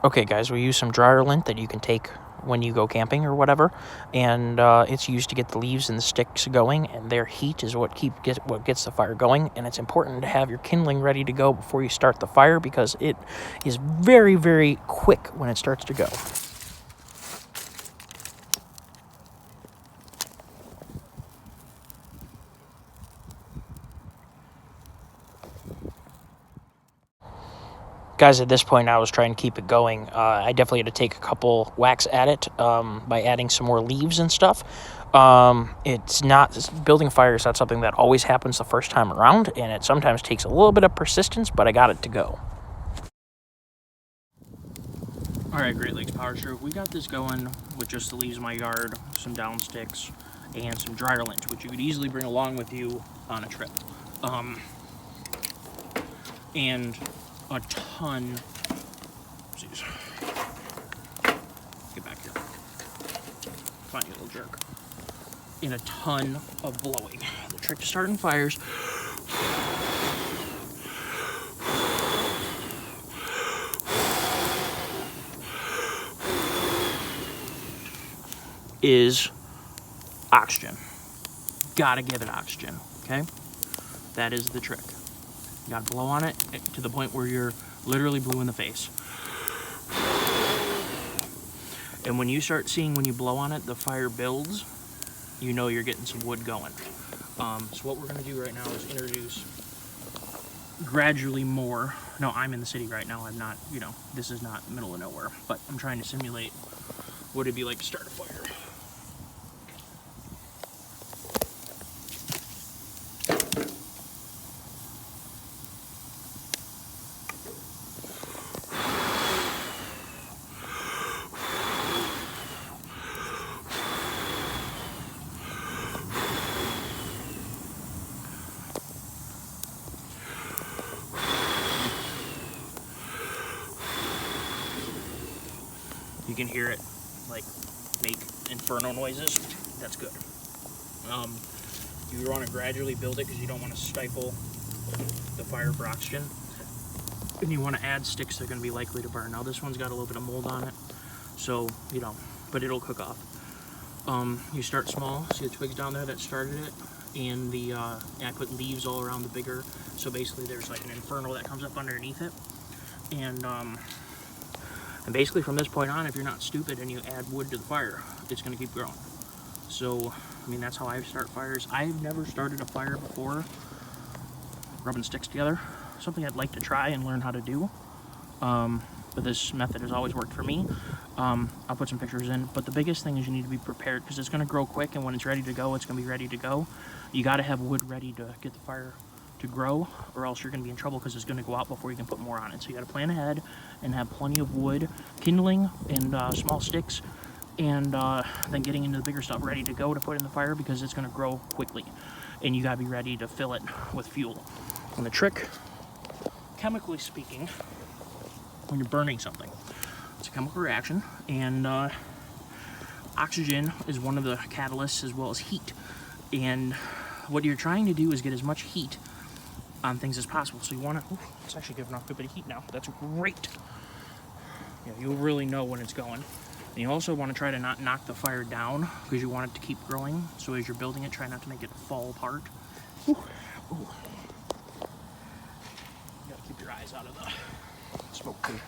Okay guys, we use some dryer lint that you can take when you go camping or whatever, and it's used to get the leaves and the sticks going, and their heat is what gets the fire going. And it's important to have your kindling ready to go before you start the fire, because it is very, very quick when it starts to go. Guys, at this point I was trying to keep it going. I definitely had to take a couple whacks at it by adding some more leaves and stuff. Building a fire is not something that always happens the first time around, and it sometimes takes a little bit of persistence, but I got it to go. Alright, Great Lakes Power Stroke, we got this going with just the leaves of my yard, some down sticks, and some dryer lint, which you could easily bring along with you on a trip. And a ton. Jeez. Get back here. Find you, little jerk. And a ton of blowing. The trick to starting fires is oxygen. Gotta give it oxygen, okay? That is the trick. You gotta blow on it to the point where you're literally blue in the face. And when you start seeing, when you blow on it, the fire builds, you know you're getting some wood going. So what we're gonna do right now is introduce gradually more. No, I'm in the city right now. I'm not, this is not middle of nowhere, but I'm trying to simulate what it'd be like to start a fire. You can hear it like make inferno noises. That's good. You want to gradually build it because you don't want to stifle the fire for oxygen. And you want to add sticks that are going to be likely to burn. Now this one's got a little bit of mold on it, so but it'll cook off. You start small. See the twigs down there that started it, and I put leaves all around the bigger. So basically, there's like an inferno that comes up underneath it, and basically from this point on, if you're not stupid and you add wood to the fire, it's going to keep growing. So, I mean, that's how I start fires. I've never started a fire before rubbing sticks together. Something I'd like to try and learn how to do. But this method has always worked for me. I'll put some pictures in. But the biggest thing is you need to be prepared, because it's going to grow quick, and when it's ready to go, it's going to be ready to go. You got to have wood ready to get the fire to grow, or else you're going to be in trouble because it's going to go out before you can put more on it. So you got to plan ahead and have plenty of wood, kindling, and small sticks, and then getting into the bigger stuff ready to go to put in the fire, because it's going to grow quickly, and you got to be ready to fill it with fuel. And the trick, chemically speaking, when you're burning something, it's a chemical reaction, and oxygen is one of the catalysts, as well as heat. And what you're trying to do is get as much heat on things as possible. So you want to, it's actually giving off a bit of heat now. That's great. You'll really know when it's going. And you also want to try to not knock the fire down, because you want it to keep growing. So as you're building it, try not to make it fall apart. Ooh. Ooh. You gotta keep your eyes out of the smoke too.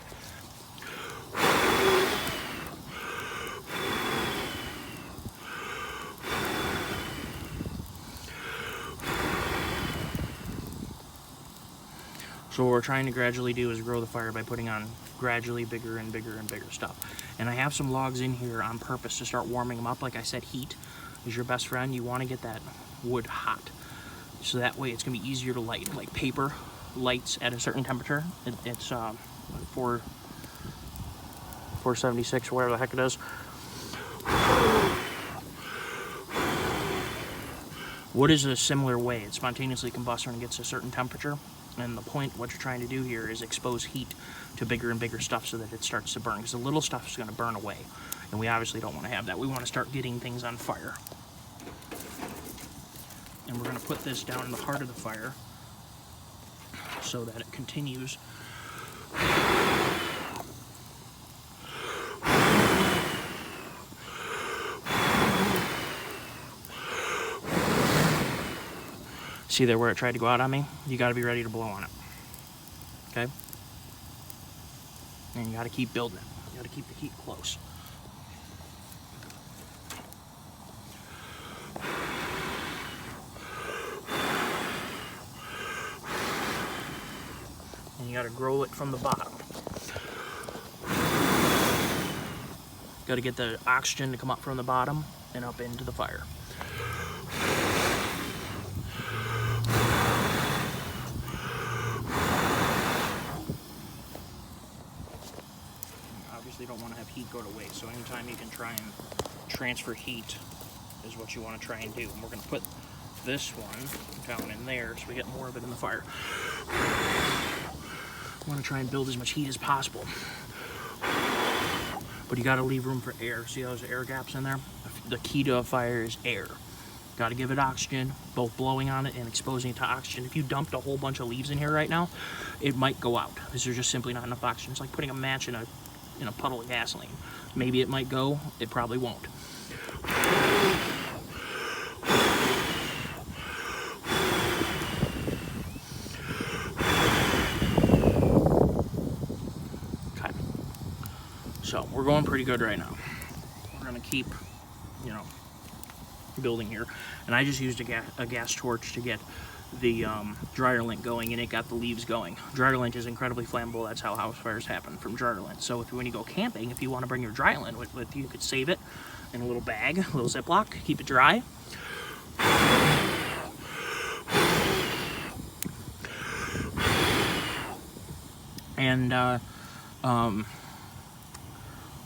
So what we're trying to gradually do is grow the fire by putting on gradually bigger and bigger and bigger stuff. And I have some logs in here on purpose to start warming them up. Like I said, heat is your best friend. You want to get that wood hot, so that way it's going to be easier to light. Like paper lights at a certain temperature. It's 476, whatever the heck it is. Wood is a similar way. It spontaneously combusts when it gets to a certain temperature. And the point, what you're trying to do here, is expose heat to bigger and bigger stuff so that it starts to burn. Because the little stuff is going to burn away. And we obviously don't want to have that. We want to start getting things on fire. And we're going to put this down in the heart of the fire so that it continues See there where it tried to go out on me? You got to be ready to blow on it. Okay? And you got to keep building it. You got to keep the heat close. And you got to grow it from the bottom. Got to get the oxygen to come up from the bottom and up into the fire. Obviously, you don't want to have heat go to waste, so anytime you can try and transfer heat is what you want to try and do. And we're going to put this one down in there so we get more of it in the fire. I want to try and build as much heat as possible. But you got to leave room for air. See those air gaps in there? The key to a fire is air. Got to give it oxygen, both blowing on it and exposing it to oxygen. If you dumped a whole bunch of leaves in here right now, it might go out because there's just simply not enough oxygen. It's like putting a match in a puddle of gasoline. Maybe it might go, it probably won't. Okay. So we're going pretty good right now. We're gonna keep, building here. And I just used a gas torch to get the dryer lint going, and it got the leaves going. Dryer lint is incredibly flammable. That's how house fires happen, from dryer lint. So when you go camping, if you want to bring your dryer lint with you, could save it in a little bag, a little Ziploc, keep it dry. And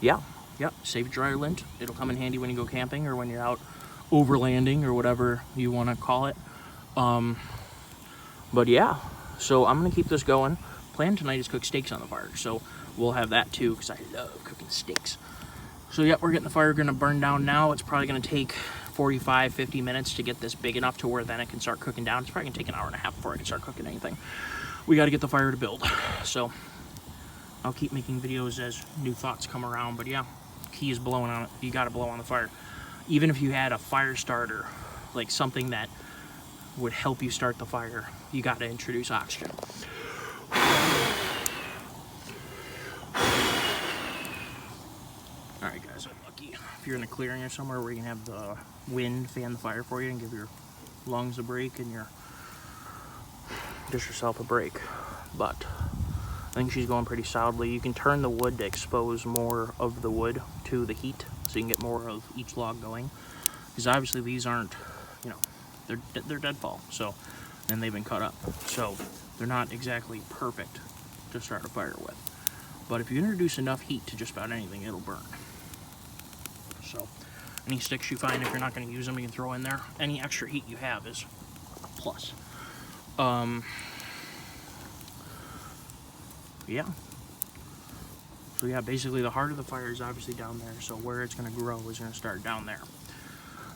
yeah, save dryer lint. It'll come in handy when you go camping or when you're out overlanding or whatever you want to call it. But yeah, so I'm gonna keep this going. Plan tonight is cook steaks on the fire, so we'll have that too because I love cooking steaks. So yeah, we're getting the fire gonna burn down now. It's probably gonna take 45-50 minutes to get this big enough to where then it can start cooking down. It's probably gonna take an hour and a half before I can start cooking anything. We got to get the fire to build, so I'll keep making videos as new thoughts come around. But yeah, key is blowing on it. You got to blow on the fire. Even if you had a fire starter, like something that would help you start the fire, you got to introduce oxygen. Alright guys, I'm lucky. If you're in a clearing or somewhere where you can have the wind fan the fire for you and give your lungs a break and just yourself a break. But I think she's going pretty solidly. You can turn the wood to expose more of the wood to the heat, so you can get more of each log going. Because obviously these aren't, they're deadfall, so, and they've been cut up, so they're not exactly perfect to start a fire with. But if you introduce enough heat to just about anything, it'll burn. So any sticks you find, if you're not going to use them, you can throw in there. Any extra heat you have is a plus. Yeah. So yeah, basically the heart of the fire is obviously down there, so where it's going to grow is going to start down there.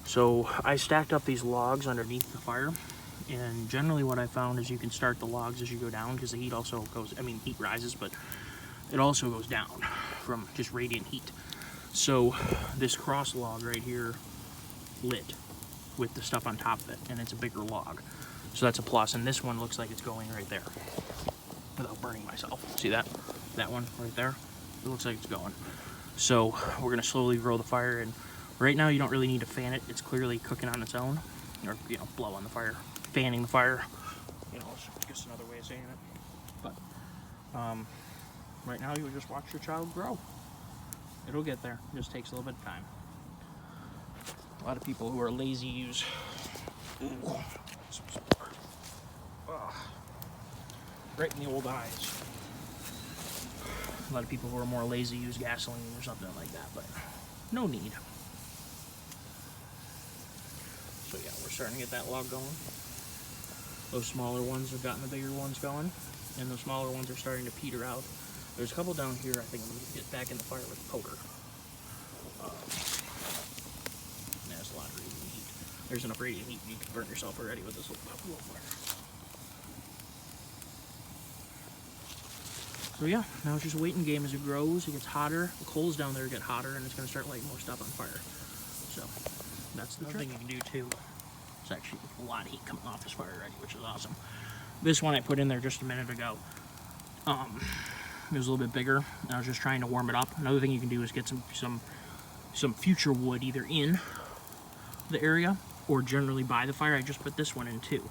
So I stacked up these logs underneath the fire, and generally what I found is you can start the logs as you go down, because the heat also goes, heat rises, but it also goes down from just radiant heat. So this cross log right here lit with the stuff on top of it, and it's a bigger log. So that's a plus, and this one looks like it's going right there without burning myself. See that? That one right there? It looks like it's going. So we're gonna slowly grow the fire, and right now you don't really need to fan it. It's clearly cooking on its own, or blow on the fire, fanning the fire. It's just another way of saying it. But right now you would just watch your child grow. It'll get there. It just takes a little bit of time. A lot of people who are lazy use. Ooh, right in the old eyes. A lot of people who are more lazy use gasoline or something like that, but no need. So yeah, we're starting to get that log going. Those smaller ones have gotten the bigger ones going, and those smaller ones are starting to peter out. There's a couple down here I think I'm going to get back in the fire with poker. There's a lot of radiant heat. There's enough radiant heat you can burn yourself already with this little fire. So yeah, now it's just a waiting game as it grows. It gets hotter. The coals down there get hotter, and it's going to start lighting more stuff on fire. So that's the thing you can do too. It's actually a lot of heat coming off this fire already, which is awesome. This one I put in there just a minute ago. It was a little bit bigger, and I was just trying to warm it up. Another thing you can do is get some future wood either in the area or generally by the fire. I just put this one in too,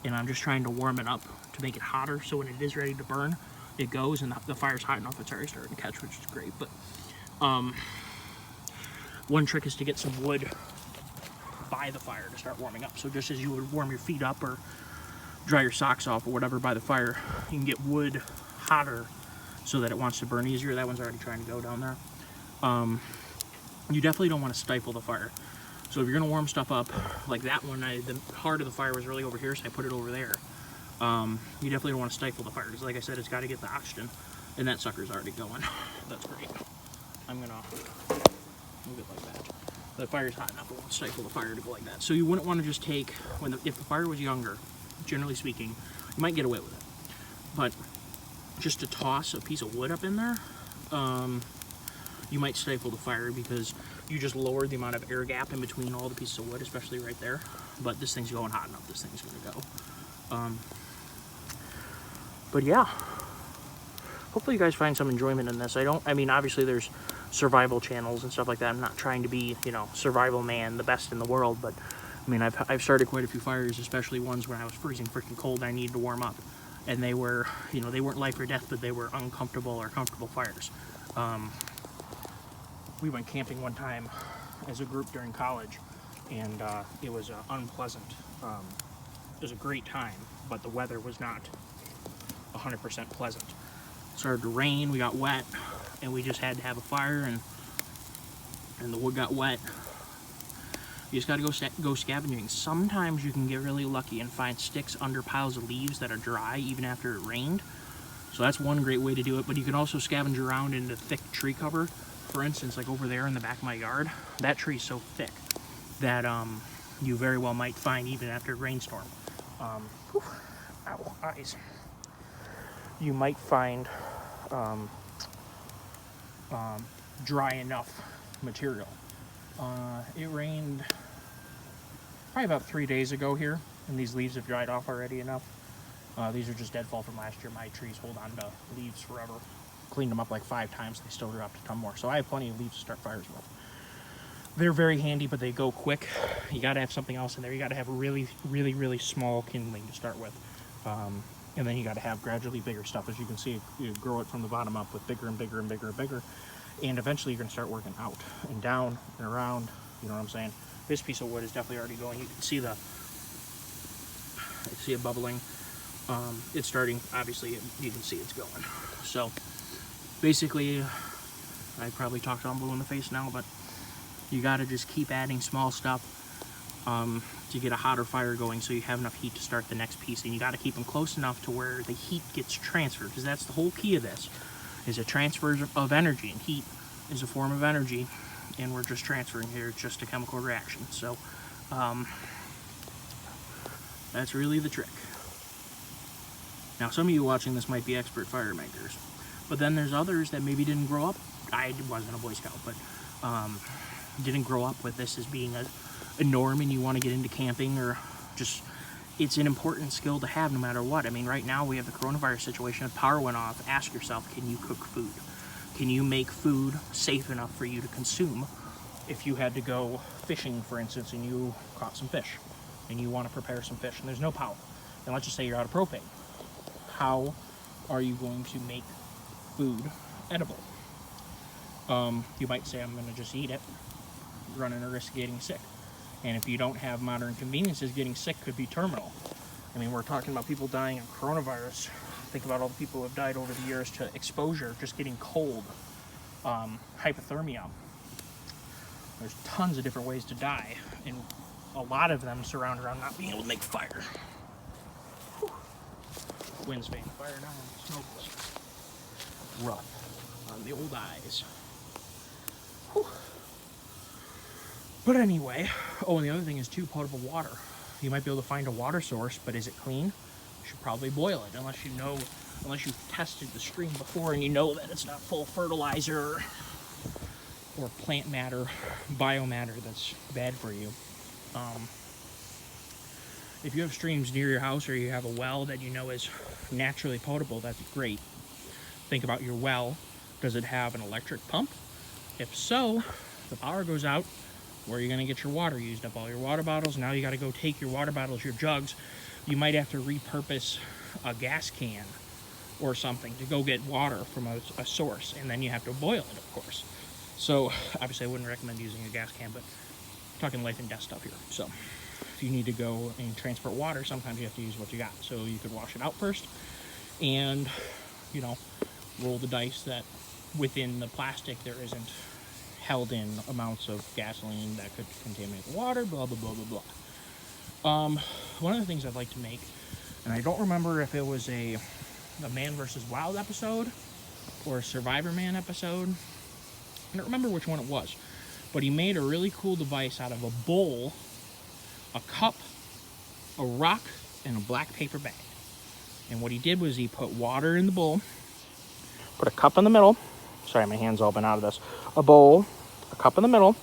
and I'm just trying to warm it up to make it hotter, so when it is ready to burn, it goes, and the fire's hot enough it's already starting to catch, which is great. But one trick is to get some wood by the fire to start warming up. So just as you would warm your feet up or dry your socks off or whatever by the fire, you can get wood hotter so that it wants to burn easier. That one's already trying to go down there. You definitely don't want to stifle the fire. So if you're going to warm stuff up, like that one, the heart of the fire was really over here, so I put it over there. You definitely don't want to stifle the fire, because like I said, it's got to get the oxygen, and that sucker's already going. That's great. I'm going to move it like that. The fire's hot enough, it won't stifle the fire to go like that. So you wouldn't want to just take, if the fire was younger, generally speaking, you might get away with it. But just to toss a piece of wood up in there, you might stifle the fire because you just lowered the amount of air gap in between all the pieces of wood, especially right there. But this thing's going hot enough, this thing's gonna go. But yeah, hopefully you guys find some enjoyment in this. I mean, obviously there's survival channels and stuff like that. I'm not trying to be, you know, survival man, the best in the world, but I mean, I've started quite a few fires, especially ones when I was freezing freaking cold and I needed to warm up. And they were, you know, they weren't life or death, but they were uncomfortable or comfortable fires. We went camping one time as a group during college, and it was unpleasant. It was a great time, but the weather was not 100% pleasant. It started to rain, we got wet, and we just had to have a fire, and the wood got wet. You just gotta go scavenging. Sometimes you can get really lucky and find sticks under piles of leaves that are dry even after it rained. So that's one great way to do it, but you can also scavenge around into thick tree cover. For instance, like over there in the back of my yard, that tree's so thick that you very well might find even after a rainstorm. Ow, eyes. You might find dry enough material. It rained probably about 3 days ago here, and these leaves have dried off already enough. These are just deadfall from last year. My trees hold on to leaves forever. Cleaned them up like 5 times, they still dropped a ton more. So I have plenty of leaves to start fires with. They're very handy, but they go quick. You gotta have something else in there. You gotta have a really, really, really small kindling to start with. And then you gotta have gradually bigger stuff. As you can see, you grow it from the bottom up with bigger and bigger and bigger and bigger. And eventually you're gonna start working out and down and around, you know what I'm saying? This piece of wood is definitely already going. You can see it bubbling. It's starting, obviously, you can see it's going. So basically, I probably talked on blue in the face now, but you gotta just keep adding small stuff to get a hotter fire going so you have enough heat to start the next piece. And you gotta keep them close enough to where the heat gets transferred, because that's the whole key of this, is a transfer of energy. And heat is a form of energy, and we're just transferring here. It's just a chemical reaction. So that's really the trick. Now, some of you watching this might be expert fire makers, but then there's others that maybe didn't grow up. I wasn't a Boy Scout, but didn't grow up with this as being a norm, and you want to get into camping, or just, it's an important skill to have no matter what. I mean, right now we have the coronavirus situation. If power went off, ask yourself, can you cook food? Can you make food safe enough for you to consume? If you had to go fishing, for instance, and you caught some fish, and you want to prepare some fish, and there's no power, and let's just say you're out of propane. How are you going to make food edible? You might say, I'm going to just eat it, running a risk of getting sick. And if you don't have modern conveniences, getting sick could be terminal. I mean, we're talking about people dying of coronavirus. Think about all the people who have died over the years to exposure, just getting cold, hypothermia. There's tons of different ways to die, and a lot of them surround around not being able to make fire. Wind's fanning fire now, and smoke is rough on the old eyes. Whew. But anyway, oh, and the other thing is too, potable water. You might be able to find a water source, but is it clean? You should probably boil it, unless you've tested the stream before and you know that it's not full of fertilizer or plant matter, biomatter that's bad for you. If you have streams near your house or you have a well that you know is naturally potable, that's great. Think about your well. Does it have an electric pump? If so, the power goes out, where are you going to get your water? You used up all your water bottles. Now you got to go take your water bottles, your jugs. You might have to repurpose a gas can or something to go get water from a source, and then you have to boil it, of course. So obviously I wouldn't recommend using a gas can, but I'm talking life and death stuff here. So if you need to go and transport water, sometimes you have to use what you got. So you could wash it out first and, you know, roll the dice that within the plastic there isn't held in amounts of gasoline that could contaminate the water, blah, blah, blah, blah, blah. One of the things I'd like to make, and I don't remember if it was a Man vs. Wild episode or a Survivor Man episode. I don't remember which one it was, but he made a really cool device out of a bowl, a cup, a rock, and a black paper bag. And what he did was he put water in the bowl, put a cup in the middle. Sorry, my hand's all been out of this. A bowl, a cup in the middle,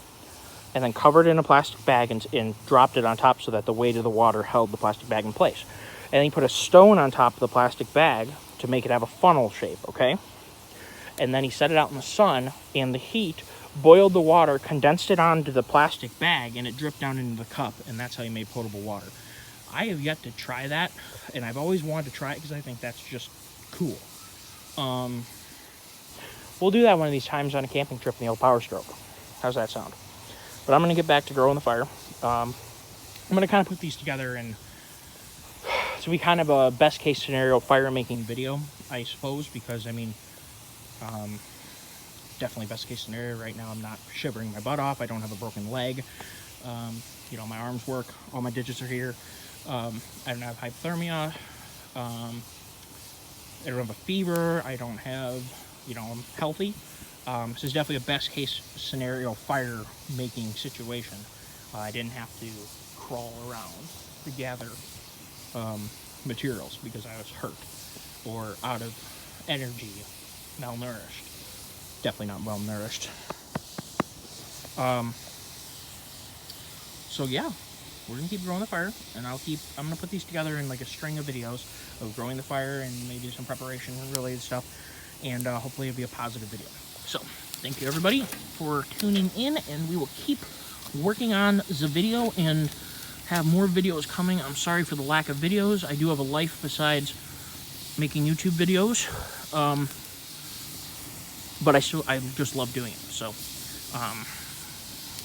and then covered it in a plastic bag and dropped it on top so that the weight of the water held the plastic bag in place. And then he put a stone on top of the plastic bag to make it have a funnel shape, okay? And then he set it out in the sun, and the heat boiled the water, condensed it onto the plastic bag, and it dripped down into the cup, and that's how he made potable water. I have yet to try that, and I've always wanted to try it because I think that's just cool. We'll do that one of these times on a camping trip in the old Power Stroke. How's that sound? But I'm going to get back to growing the fire. I'm going to kind of put these together and to be kind of a best case scenario fire making video, I suppose, because I mean, definitely best case scenario right now. I'm not shivering my butt off. I don't have a broken leg. You know, my arms work. All my digits are here. I don't have hypothermia. I don't have a fever. I don't have, you know, I'm healthy. This is definitely a best case scenario fire making situation. I didn't have to crawl around to gather materials because I was hurt or out of energy, malnourished. Definitely not well nourished. So yeah, we're gonna keep growing the fire, and I'm gonna put these together in like a string of videos of growing the fire and maybe some preparation related stuff, and hopefully it'll be a positive video. So thank you everybody for tuning in, and we will keep working on the video and have more videos coming. I'm sorry for the lack of videos. I do have a life besides making YouTube videos, but I just love doing it. So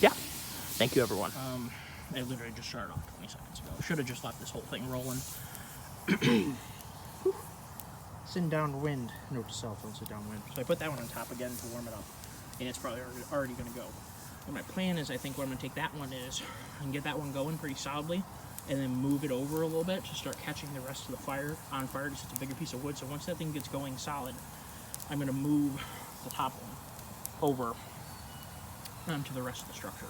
yeah, thank you everyone. I literally just started off 20 seconds ago. Should have just left this whole thing rolling. Sitting downwind. Note to self, don't sit downwind. So I put that one on top again to warm it up, and it's probably already going to go. And my plan is, I think what I'm going to take that one is, I can get that one going pretty solidly, and then move it over a little bit to start catching the rest of the fire on fire, because it's a bigger piece of wood. So once that thing gets going solid, I'm going to move the top one over onto the rest of the structure.